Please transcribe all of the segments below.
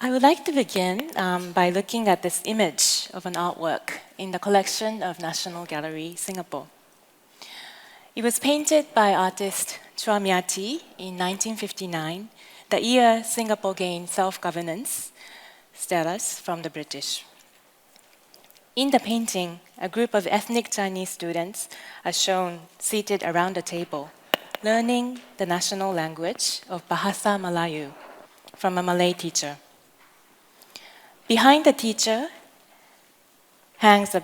I would like to begin by looking at this image of an artwork in the collection of National Gallery, Singapore. It was painted by artist Chua Mia Thi in 1959, the year Singapore gained self-governance status from the British. In the painting, a group of ethnic Chinese students are shown seated around a table, learning the national language of Bahasa Melayu from a Malay teacher. Behind the teacher hangs a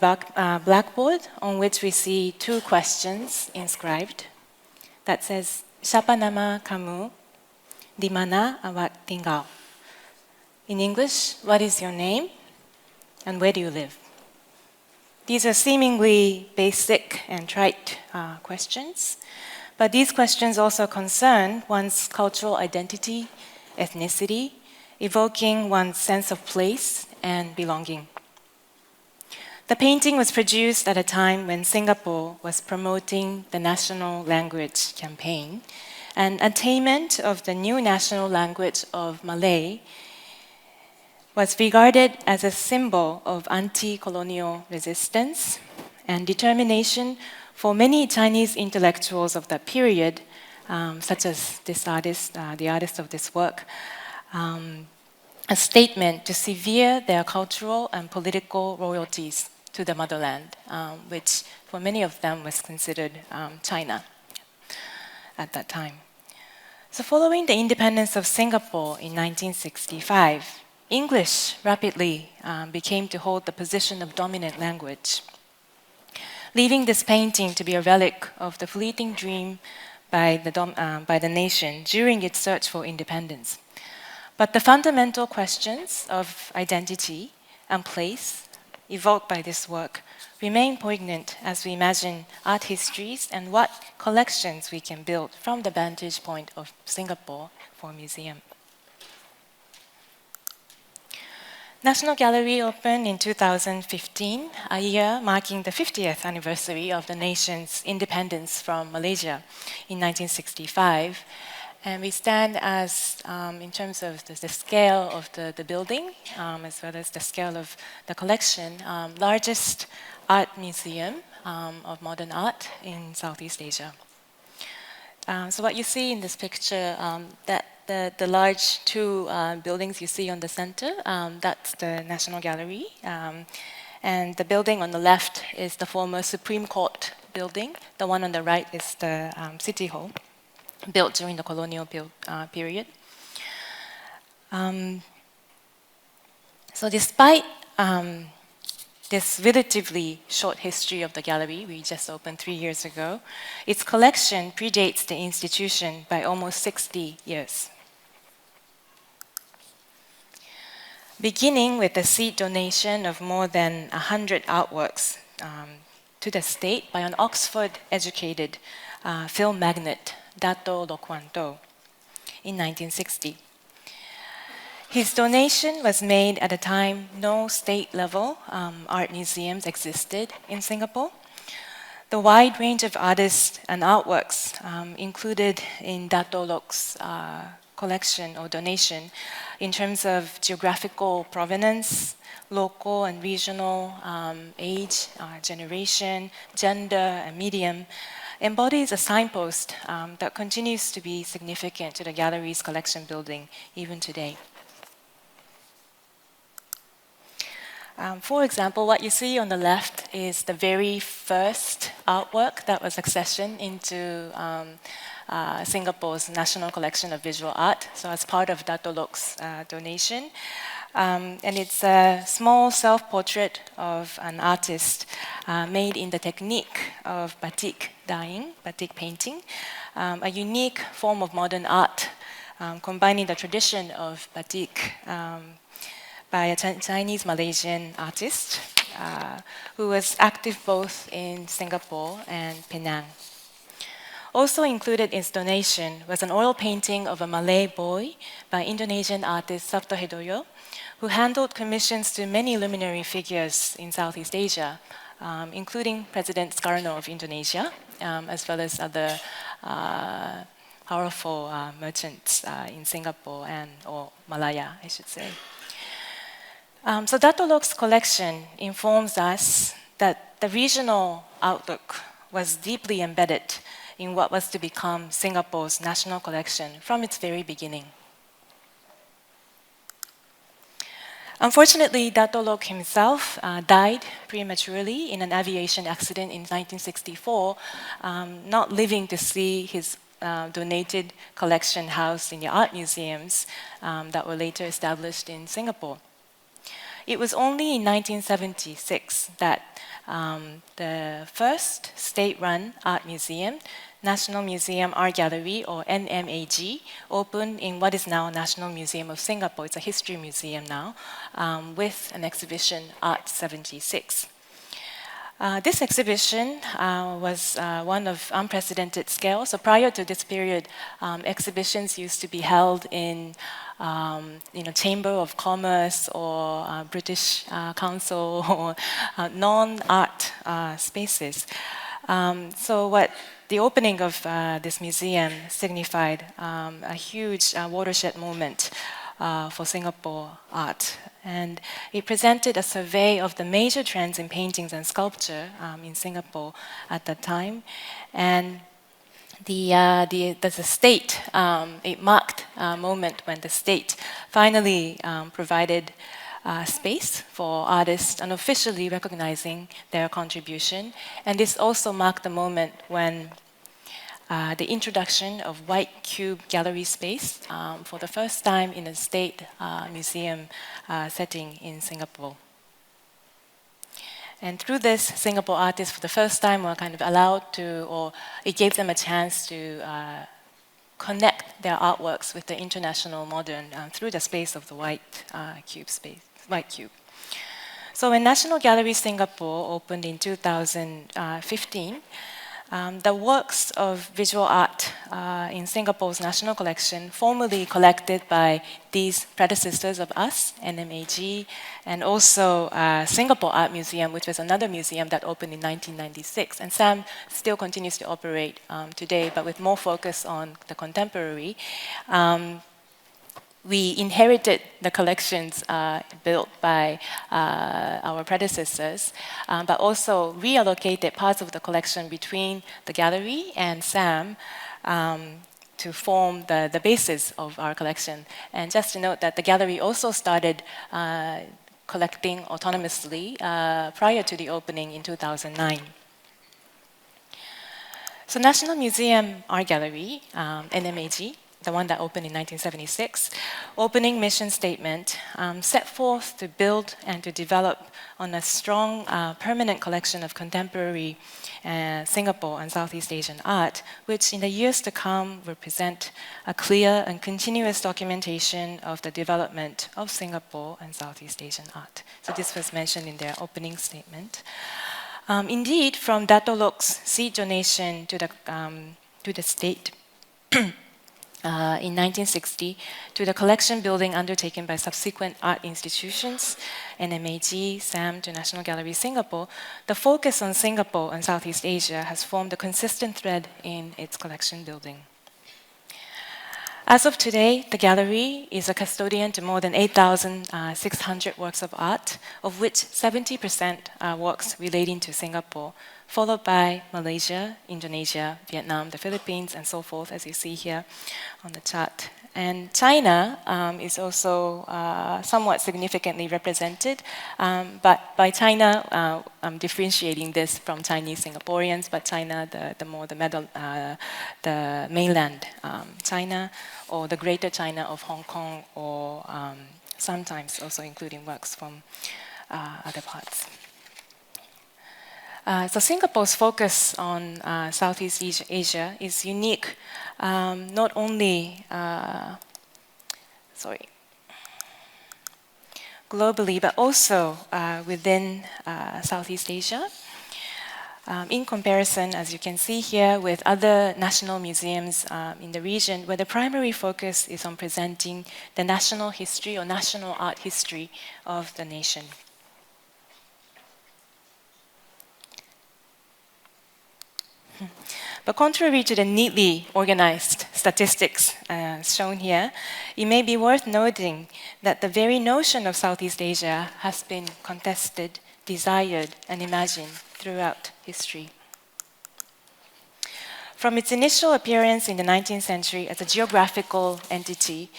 blackboard on which we see two questions inscribed that says, "Siapa nama kamu? Di mana awak tinggal?" In English, what is your name and where do you live? These are seemingly basic and trite questions, but these questions also concern one's cultural identity, ethnicity, evoking one's sense of place and belonging. The painting was produced at a time when Singapore was promoting the national language campaign, and attainment of the new national language of Malay was regarded as a symbol of anti-colonial resistance and determination for many Chinese intellectuals of that period, such as this artist, the artist of this work, a statement to sever their cultural and political royalties to the motherland, which for many of them was considered China at that time. So following the independence of Singapore in 1965, English rapidly became to hold the position of dominant language, leaving this painting to be a relic of the fleeting dream by the nation during its search for independence. But the fundamental questions of identity and place evoked by this work remain poignant as we imagine art histories and what collections we can build from the vantage point of Singapore for a museum. National Gallery opened in 2015, a year marking the 50th anniversary of the nation's independence from Malaysia in 1965. And we stand as, in terms of the scale of the building, as well as the scale of the collection, largest art museum of modern art in Southeast Asia. So what you see in this picture, the large two buildings you see on the center, that's the National Gallery. And the building on the left is the former Supreme Court building. The one on the right is the City Hall, built during the colonial period. So despite this relatively short history of the gallery, we just opened 3 years ago, its collection predates the institution by almost 60 years. Beginning with a seed donation of more than 100 artworks to the state by an Oxford-educated film magnate, Dato' Lo Kwan To, in 1960. His donation was made at a time no state-level art museums existed in Singapore. The wide range of artists and artworks included in Dato' Lok's collection or donation in terms of geographical provenance, local and regional age, generation, gender, and medium, embodies a signpost that continues to be significant to the gallery's collection building even today. For example, what you see on the left is the very first artwork that was accessioned into Singapore's National Collection of Visual Art, so as part of Dato' Lok's donation. And it's a small self-portrait of an artist made in the technique of batik dyeing, batik painting, a unique form of modern art combining the tradition of batik by a Chinese-Malaysian artist who was active both in Singapore and Penang. Also included in his donation was an oil painting of a Malay boy by Indonesian artist Sabto Hedoyo, who handled commissions to many luminary figures in Southeast Asia, including President Sukarno of Indonesia, as well as other powerful merchants in Singapore or Malaya, I should say. So Dato Lok's collection informs us that the regional outlook was deeply embedded in what was to become Singapore's national collection from its very beginning. Unfortunately, Dato Lok himself died prematurely in an aviation accident in 1964, not living to see his donated collection housed in the art museums that were later established in Singapore. It was only in 1976 that the first state-run art museum, National Museum Art Gallery, or NMAG, opened in what is now National Museum of Singapore. It's a history museum now, with an exhibition, Art 76. This exhibition was one of unprecedented scale. So prior to this period, exhibitions used to be held in Chamber of Commerce or British Council or non-art spaces. So what the opening of this museum signified a huge watershed moment for Singapore art. And it presented a survey of the major trends in paintings and sculpture in Singapore at that time. And the state, it marked a moment when the state finally provided space for artists unofficially recognizing their contribution. And this also marked the moment when the introduction of white cube gallery space for the first time in a state museum setting in Singapore. And through this, Singapore artists for the first time were kind of allowed to, or it gave them a chance to connect their artworks with the international modern through the space of the white cube. So when National Gallery Singapore opened in 2015, the works of visual art in Singapore's national collection, formerly collected by these predecessors of us, NMAG, and also Singapore Art Museum, which was another museum that opened in 1996. And SAM still continues to operate today, but with more focus on the contemporary. We inherited the collections built by our predecessors, but also reallocated parts of the collection between the gallery and SAM to form the basis of our collection. And just to note that the gallery also started collecting autonomously prior to the opening in 2009. So National Museum Art Gallery, NMAG, the one that opened in 1976, opening mission statement set forth to build and to develop on a strong permanent collection of contemporary Singapore and Southeast Asian art, which in the years to come will present a clear and continuous documentation of the development of Singapore and Southeast Asian art. So this was mentioned in their opening statement. Indeed, from Dato Lok's seed donation to the state in 1960 to the collection building undertaken by subsequent art institutions, NMAG, SAM to National Gallery Singapore, the focus on Singapore and Southeast Asia has formed a consistent thread in its collection building. As of today, the gallery is a custodian to more than 8,600 works of art, of which 70% are works relating to Singapore, followed by Malaysia, Indonesia, Vietnam, the Philippines, and so forth, as you see here on the chart. And China is also somewhat significantly represented, but by China, I'm differentiating this from Chinese Singaporeans, but China, the mainland China, or the Greater China of Hong Kong, or sometimes also including works from other parts. So Singapore's focus on Southeast Asia is unique, not only globally, but also within Southeast Asia. In comparison, as you can see here, with other national museums in the region, where the primary focus is on presenting the national history or national art history of the nation. But contrary to the neatly organized statistics shown here, it may be worth noting that the very notion of Southeast Asia has been contested, desired, and imagined throughout history. From its initial appearance in the 19th century as a geographical entity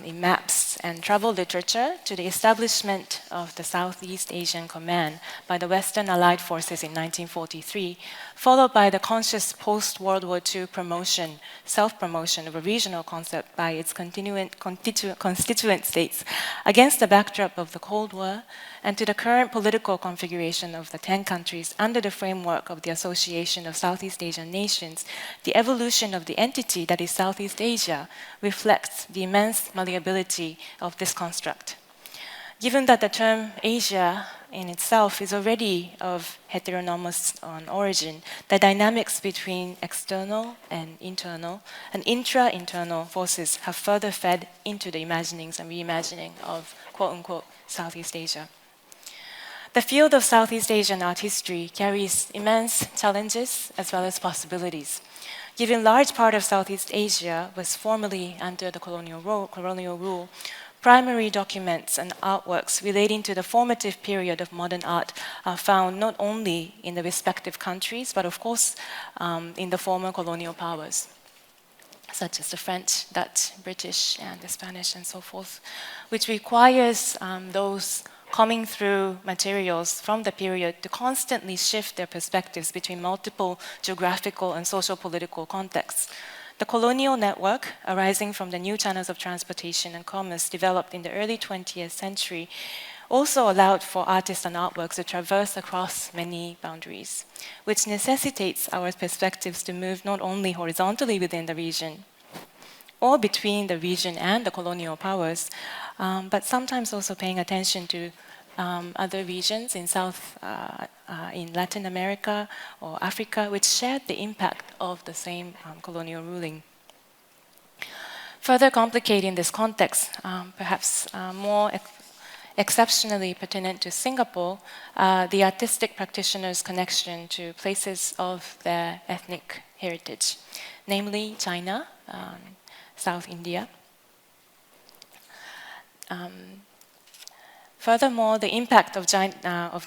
in maps and travel literature to the establishment of the Southeast Asian Command by the Western Allied Forces in 1943, followed by the conscious post-World War II promotion, self-promotion of a regional concept by its constituent states against the backdrop of the Cold War, and to the current political configuration of the 10 countries under the framework of the Association of Southeast Asian Nations, the evolution of the entity that is Southeast Asia reflects the immense malleability of this construct. Given that the term Asia in itself is already of heteronomous origin, the dynamics between external and internal and intra-internal forces have further fed into the imaginings and reimagining of quote-unquote Southeast Asia. The field of Southeast Asian art history carries immense challenges as well as possibilities. Given large part of Southeast Asia was formerly under the colonial rule, primary documents and artworks relating to the formative period of modern art are found not only in the respective countries, but of course in the former colonial powers, such as the French, Dutch, British, and the Spanish, and so forth, which requires those coming through materials from the period to constantly shift their perspectives between multiple geographical and social-political contexts. The colonial network arising from the new channels of transportation and commerce developed in the early 20th century also allowed for artists and artworks to traverse across many boundaries, which necessitates our perspectives to move not only horizontally within the region or between the region and the colonial powers, but sometimes also paying attention to other regions in in Latin America or Africa, which shared the impact of the same colonial ruling. Further complicating this context, perhaps more exceptionally pertinent to Singapore, the artistic practitioners' connection to places of their ethnic heritage, namely China, South India. Furthermore, the impact of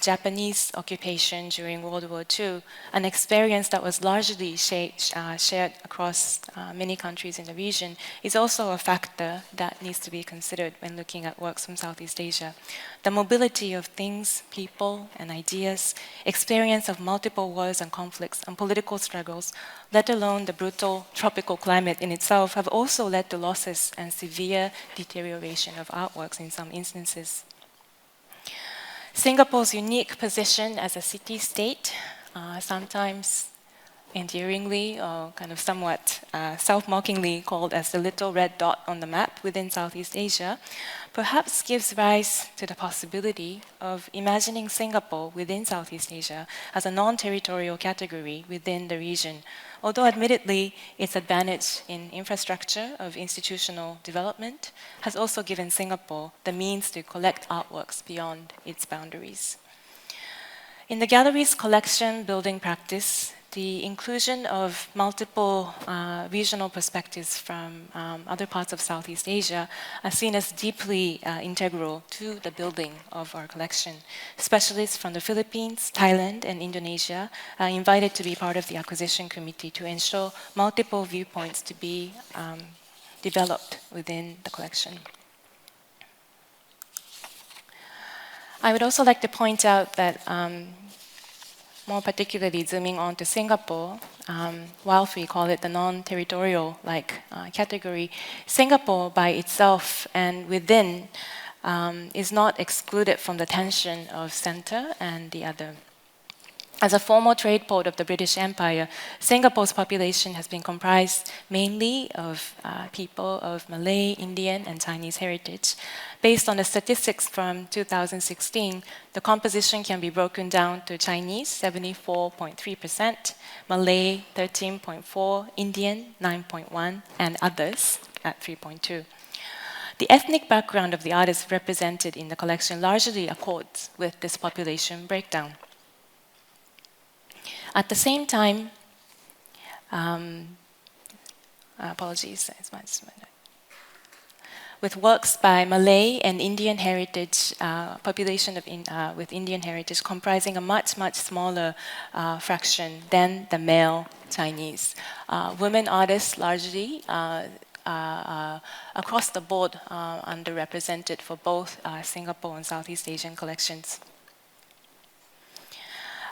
Japanese occupation during World War II, an experience that was largely shared across many countries in the region, is also a factor that needs to be considered when looking at works from Southeast Asia. The mobility of things, people, and ideas, experience of multiple wars and conflicts and political struggles, let alone the brutal tropical climate in itself, have also led to losses and severe deterioration of artworks in some instances. Singapore's unique position as a city-state, sometimes endearingly or kind of somewhat self-mockingly called as the little red dot on the map within Southeast Asia, perhaps gives rise to the possibility of imagining Singapore within Southeast Asia as a non-territorial category within the region, although admittedly its advantage in infrastructure of institutional development has also given Singapore the means to collect artworks beyond its boundaries. In the gallery's collection building practice, the inclusion of multiple regional perspectives from other parts of Southeast Asia are seen as deeply integral to the building of our collection. Specialists from the Philippines, Thailand, and Indonesia are invited to be part of the acquisition committee to ensure multiple viewpoints to be developed within the collection. I would also like to point out that more particularly zooming on to Singapore, whilst we call it the non-territorial-like category, Singapore by itself and within is not excluded from the tension of center and the other. As a former trade port of the British Empire, Singapore's population has been comprised mainly of people of Malay, Indian, and Chinese heritage. Based on the statistics from 2016, the composition can be broken down to Chinese, 74.3%, Malay, 13.4%, Indian, 9.1%, and others at 3.2%. The ethnic background of the artists represented in the collection largely accords with this population breakdown. At the same time, apologies. With works by Malay and Indian heritage, population with Indian heritage comprising a much, much smaller fraction than the male Chinese. Women artists largely across the board underrepresented for both Singapore and Southeast Asian collections.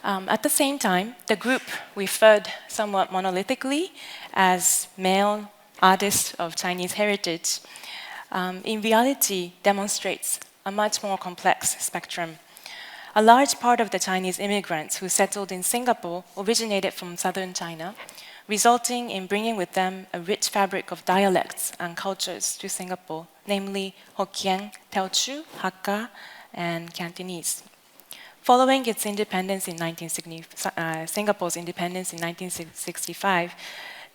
At the same time, the group referred somewhat monolithically as male artists of Chinese heritage in reality demonstrates a much more complex spectrum. A large part of the Chinese immigrants who settled in Singapore originated from southern China, resulting in bringing with them a rich fabric of dialects and cultures to Singapore, namely Hokkien, Teochew, Hakka, and Cantonese. Following its independence in Singapore's independence in 1965,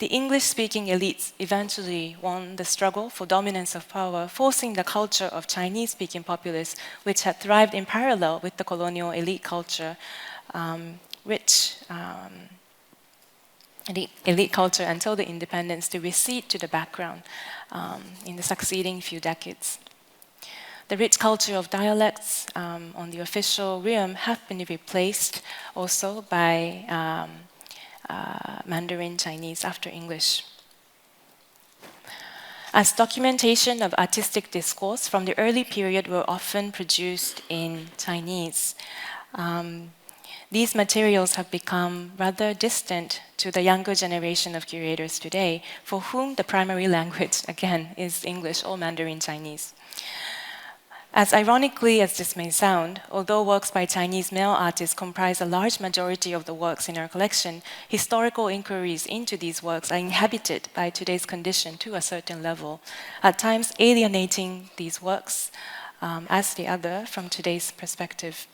the English-speaking elites eventually won the struggle for dominance of power, forcing the culture of Chinese-speaking populace, which had thrived in parallel with the colonial elite culture, elite culture until the independence, to recede to the background in the succeeding few decades. The rich culture of dialects on the official realm have been replaced also by Mandarin Chinese after English. As documentation of artistic discourse from the early period were often produced in Chinese, these materials have become rather distant to the younger generation of curators today, for whom the primary language, again, is English or Mandarin Chinese. As ironically as this may sound, although works by Chinese male artists comprise a large majority of the works in our collection, historical inquiries into these works are inhabited by today's condition to a certain level, at times alienating these works as the other from today's perspective.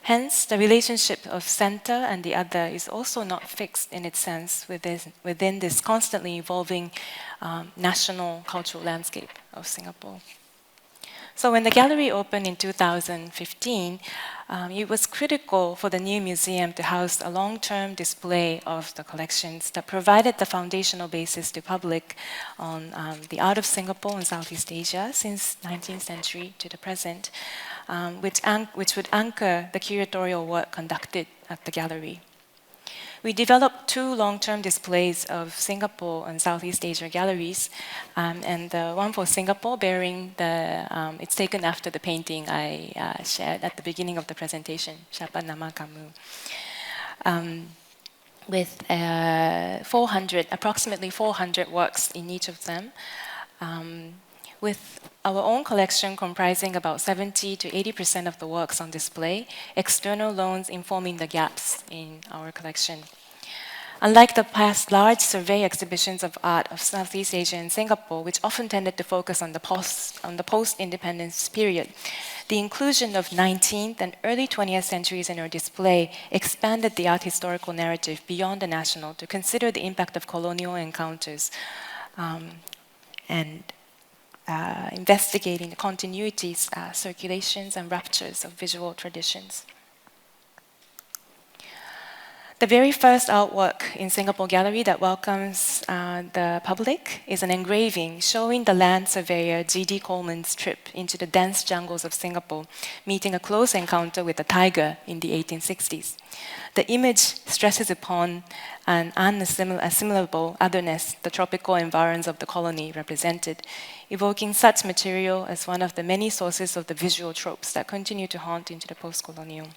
Hence, the relationship of center and the other is also not fixed in its sense within this constantly evolving national cultural landscape of Singapore. So when the gallery opened in 2015, it was critical for the new museum to house a long-term display of the collections that provided the foundational basis to public on the art of Singapore and Southeast Asia since 19th century to the present, which would anchor the curatorial work conducted at the gallery. We developed two long-term displays of Singapore and Southeast Asia galleries, and the one for Singapore bearing it's taken after the painting I shared at the beginning of the presentation, Siapa Nama Kamu, with approximately 400 works in each of them, with our own collection comprising about 70 to 80% of the works on display, external loans informing the gaps in our collection. Unlike the past large survey exhibitions of art of Southeast Asia and Singapore, which often tended to focus on the post-independence period, the inclusion of 19th and early 20th centuries in our display expanded the art historical narrative beyond the national to consider the impact of colonial encounters and investigating the continuities, circulations, and ruptures of visual traditions. The very first artwork in Singapore Gallery that welcomes the public is an engraving showing the land surveyor G.D. Coleman's trip into the dense jungles of Singapore, meeting a close encounter with a tiger in the 1860s. The image stresses upon an unassimilable otherness the tropical environs of the colony represented, evoking such material as one of the many sources of the visual tropes that continue to haunt into the post-colonial.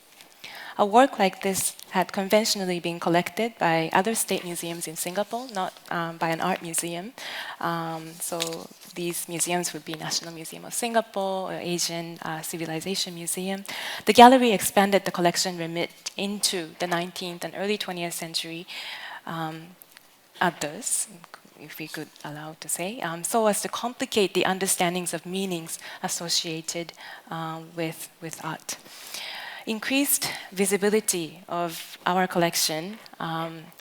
A work like this had conventionally been collected by other state museums in Singapore, not by an art museum. So these museums would be National Museum of Singapore or Asian Civilization Museum. The gallery expanded the collection remit into the 19th and early 20th century others, if we could allow to say, so as to complicate the understandings of meanings associated with art. Increased visibility of our collection,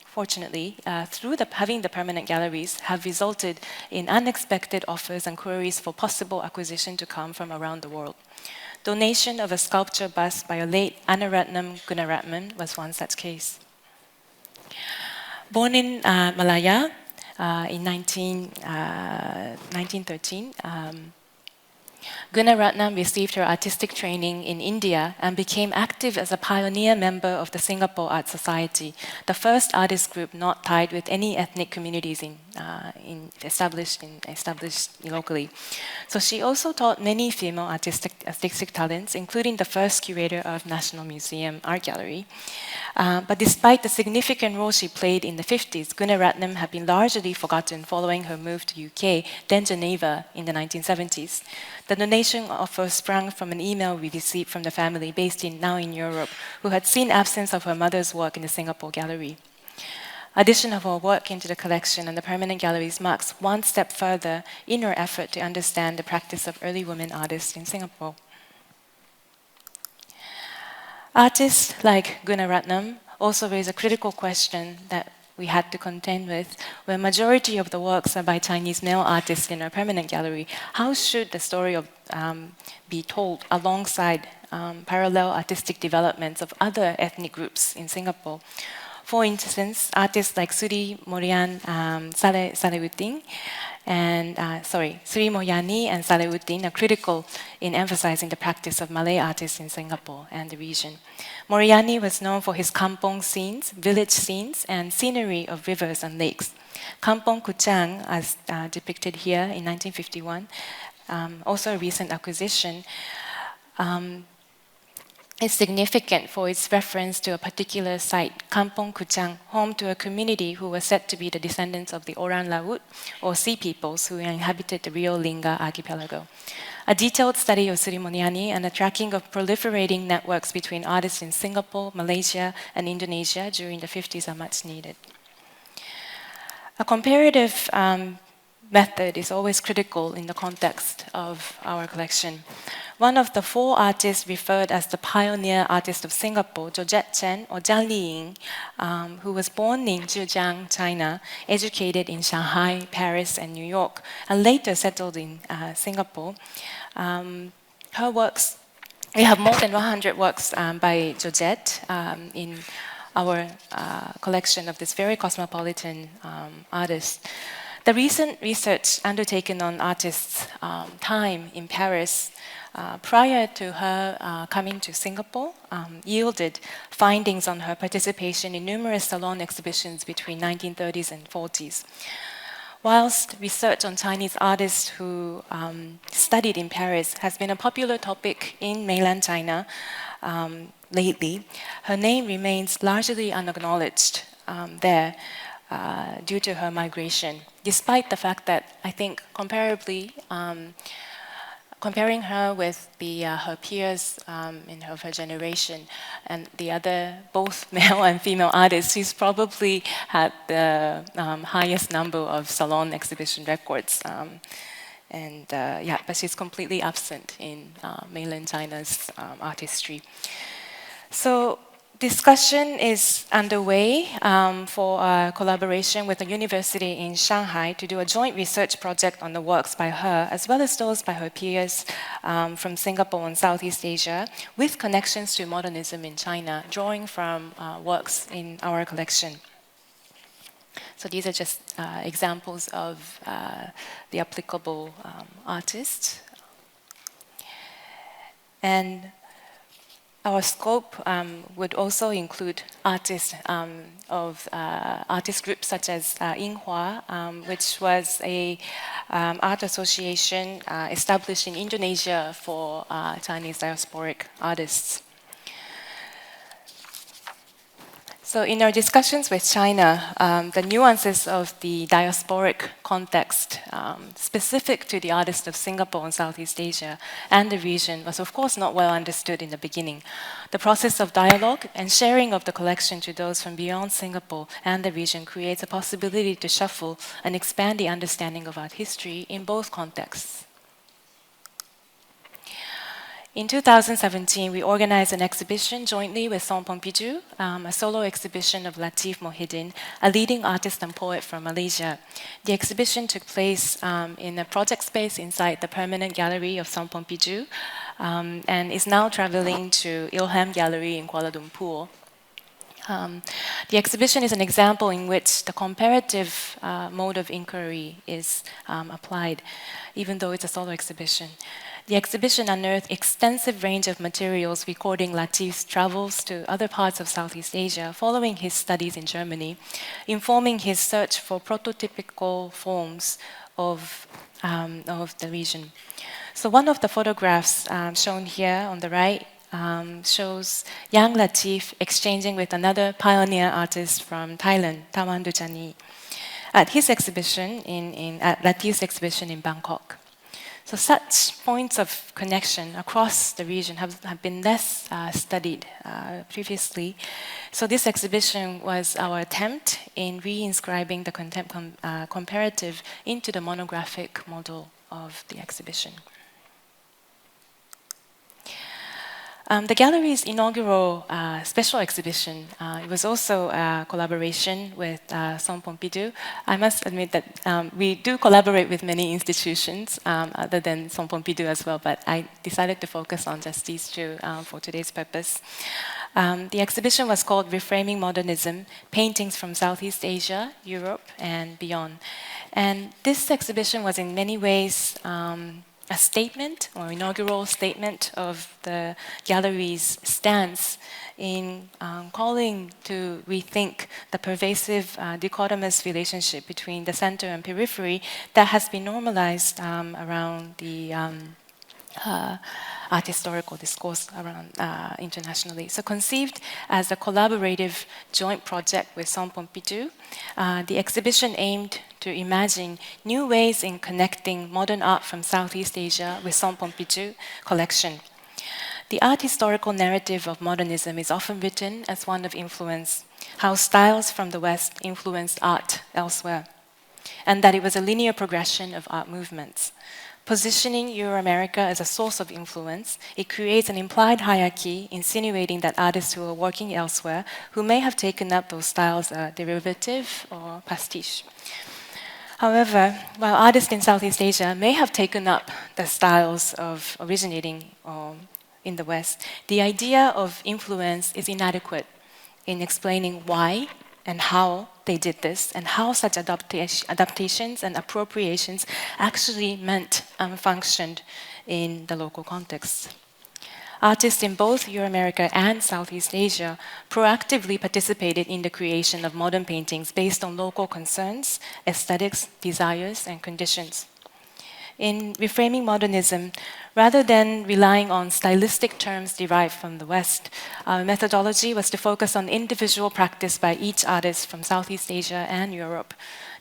fortunately, through having the permanent galleries, have resulted in unexpected offers and queries for possible acquisition to come from around the world. Donation of a sculpture bust by a late Anaratnam Gunaratnam was one such case. Born in Malaya, in 1913. Gunaratnam received her artistic training in India and became active as a pioneer member of the Singapore Art Society, the first artist group not tied with any ethnic communities established locally. So she also taught many female artistic talents, including the first curator of National Museum Art Gallery. But despite the significant role she played in the 50s, Gunaratnam had been largely forgotten following her move to UK, then Geneva, in the 1970s. The donation offer sprang from an email we received from the family based now in Europe, who had seen absence of her mother's work in the Singapore gallery. Addition of her work into the collection and the permanent galleries marks one step further in her effort to understand the practice of early women artists in Singapore. Artists like Gunaratnam also raise a critical question that we had to contend with, where majority of the works are by Chinese male artists in our permanent gallery. How should the story be told alongside parallel artistic developments of other ethnic groups in Singapore? For instance, artists like Sri Moyani and Salehudin are critical in emphasizing the practice of Malay artists in Singapore and the region. Moyani was known for his kampong scenes, village scenes, and scenery of rivers and lakes. Kampong Kuchang, as depicted here in 1951, also a recent acquisition, is significant for its reference to a particular site, Kampong Kuchang, home to a community who was said to be the descendants of the Orang Laut, or sea peoples, who inhabited the Rio Lingga archipelago. A detailed study of Sri Moyani and a tracking of proliferating networks between artists in Singapore, Malaysia, and Indonesia during the 50s are much needed. A comparative method is always critical in the context of our collection. One of the four artists referred as the pioneer artist of Singapore, Georgette Chen, or Zhang Liying, who was born in Zhejiang, China, educated in Shanghai, Paris, and New York, and later settled in Singapore. Her works, we have more than 100 works by Georgette in our collection of this very cosmopolitan artist. The recent research undertaken on artists' time in Paris prior to her coming to Singapore yielded findings on her participation in numerous salon exhibitions between 1930s and 40s. Whilst research on Chinese artists who studied in Paris has been a popular topic in mainland China lately, her name remains largely unacknowledged there due to her migration, despite the fact that I think comparably, comparing her with her peers in her generation and the other, both male and female artists, she's probably had the highest number of salon exhibition records. But she's completely absent in mainland China's artistry. So discussion is underway for a collaboration with a university in Shanghai to do a joint research project on the works by her, as well as those by her peers from Singapore and Southeast Asia, with connections to modernism in China, drawing from works in our collection. So these are just examples of the applicable artists. And our scope would also include artists of artist groups such as Yinghua, which was a art association established in Indonesia for Chinese diasporic artists. So in our discussions with China, the nuances of the diasporic context specific to the artists of Singapore and Southeast Asia and the region was of course not well understood in the beginning. The process of dialogue and sharing of the collection to those from beyond Singapore and the region creates a possibility to shuffle and expand the understanding of art history in both contexts. In 2017, we organized an exhibition jointly with Centre Pompidou, a solo exhibition of Latif Mohidin, a leading artist and poet from Malaysia. The exhibition took place in a project space inside the permanent gallery of Centre Pompidou and is now traveling to Ilham Gallery in Kuala Lumpur. The exhibition is an example in which the comparative mode of inquiry is applied, even though it's a solo exhibition. The exhibition unearthed extensive range of materials recording Latif's travels to other parts of Southeast Asia following his studies in Germany, informing his search for prototypical forms of the region. So one of the photographs shown here on the right shows young Latif exchanging with another pioneer artist from Thailand, Tawandu Chani, at his exhibition at Latif's exhibition in Bangkok. So such points of connection across the region have been less studied previously. So this exhibition was our attempt in reinscribing the comparative into the monographic model of the exhibition. The gallery's inaugural special exhibition, it was also a collaboration with Centre Pompidou. I must admit that we do collaborate with many institutions other than Centre Pompidou as well, but I decided to focus on just these two for today's purpose. The exhibition was called Reframing Modernism, Paintings from Southeast Asia, Europe, and Beyond. And this exhibition was in many ways a statement or inaugural statement of the gallery's stance in calling to rethink the pervasive dichotomous relationship between the center and periphery that has been normalized around the art historical discourse around internationally. So conceived as a collaborative joint project with Centre Pompidou, the exhibition aimed to imagine new ways in connecting modern art from Southeast Asia with Centre Pompidou collection. The art historical narrative of modernism is often written as one of influence, how styles from the West influenced art elsewhere, and that it was a linear progression of art movements. Positioning Euro-America as a source of influence, it creates an implied hierarchy insinuating that artists who are working elsewhere, who may have taken up those styles, are derivative or pastiche. However, while artists in Southeast Asia may have taken up the styles of originating in the West, the idea of influence is inadequate in explaining why and how they did this, and how such adaptations and appropriations actually meant and functioned in the local context. Artists in both Euro-America and Southeast Asia proactively participated in the creation of modern paintings based on local concerns, aesthetics, desires, and conditions. In reframing modernism, rather than relying on stylistic terms derived from the West, our methodology was to focus on individual practice by each artist from Southeast Asia and Europe.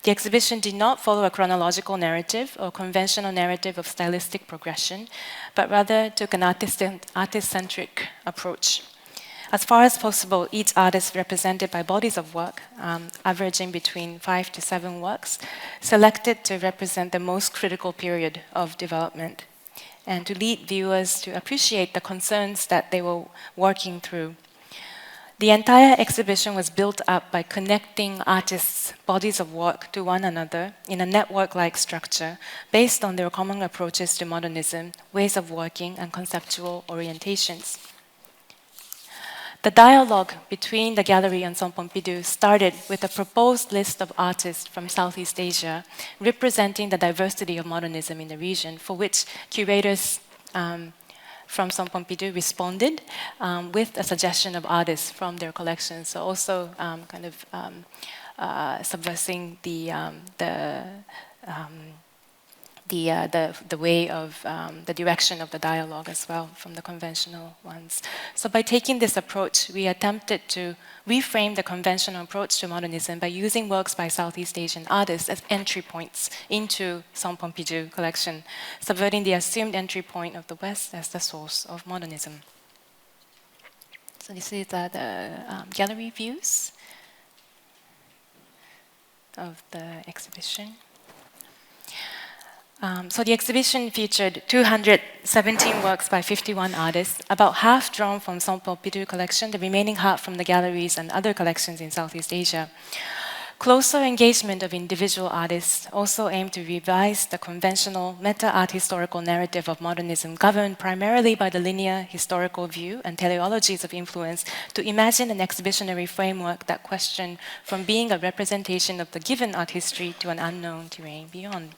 The exhibition did not follow a chronological narrative or conventional narrative of stylistic progression, but rather took an artist-centric approach. As far as possible, each artist represented by bodies of work, averaging between 5 to 7 works, selected to represent the most critical period of development and to lead viewers to appreciate the concerns that they were working through. The entire exhibition was built up by connecting artists' bodies of work to one another in a network-like structure based on their common approaches to modernism, ways of working, and conceptual orientations. The dialogue between the gallery and Centre Pompidou started with a proposed list of artists from Southeast Asia representing the diversity of modernism in the region, for which curators from Centre Pompidou responded with a suggestion of artists from their collections. So also subversing the way of the direction of the dialogue as well from the conventional ones. So by taking this approach, we attempted to reframe the conventional approach to modernism by using works by Southeast Asian artists as entry points into Centre Pompidou collection, subverting the assumed entry point of the West as the source of modernism. So this is the gallery views of the exhibition. So the exhibition featured 217 works by 51 artists, about half drawn from Centre Pompidou collection, the remaining half from the galleries and other collections in Southeast Asia. Closer engagement of individual artists also aim to revise the conventional meta-art historical narrative of modernism, governed primarily by the linear historical view and teleologies of influence, to imagine an exhibitionary framework that questioned from being a representation of the given art history to an unknown terrain beyond.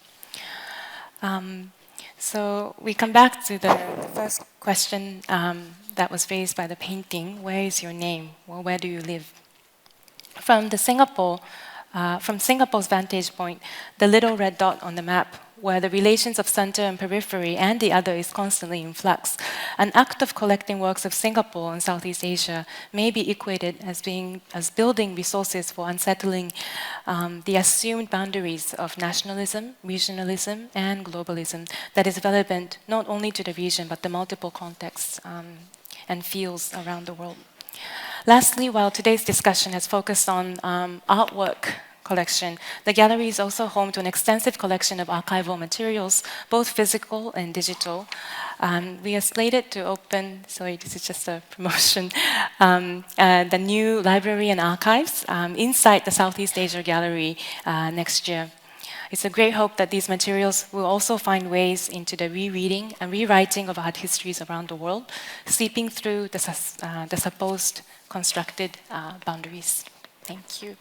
So we come back to the first question that was raised by the painting: where is your name? Well, where do you live? From Singapore's vantage point, the little red dot on the map, where the relations of center and periphery and the other is constantly in flux, an act of collecting works of Singapore and Southeast Asia may be equated as building resources for unsettling the assumed boundaries of nationalism, regionalism, and globalism that is relevant not only to the region but the multiple contexts and fields around the world. Lastly, while today's discussion has focused on artwork collection, the gallery is also home to an extensive collection of archival materials, both physical and digital. We are slated to open, sorry, this is just a promotion, the new library and archives inside the Southeast Asia Gallery next year. It's a great hope that these materials will also find ways into the rereading and rewriting of art histories around the world, seeping through the supposed constructed boundaries. Thank you.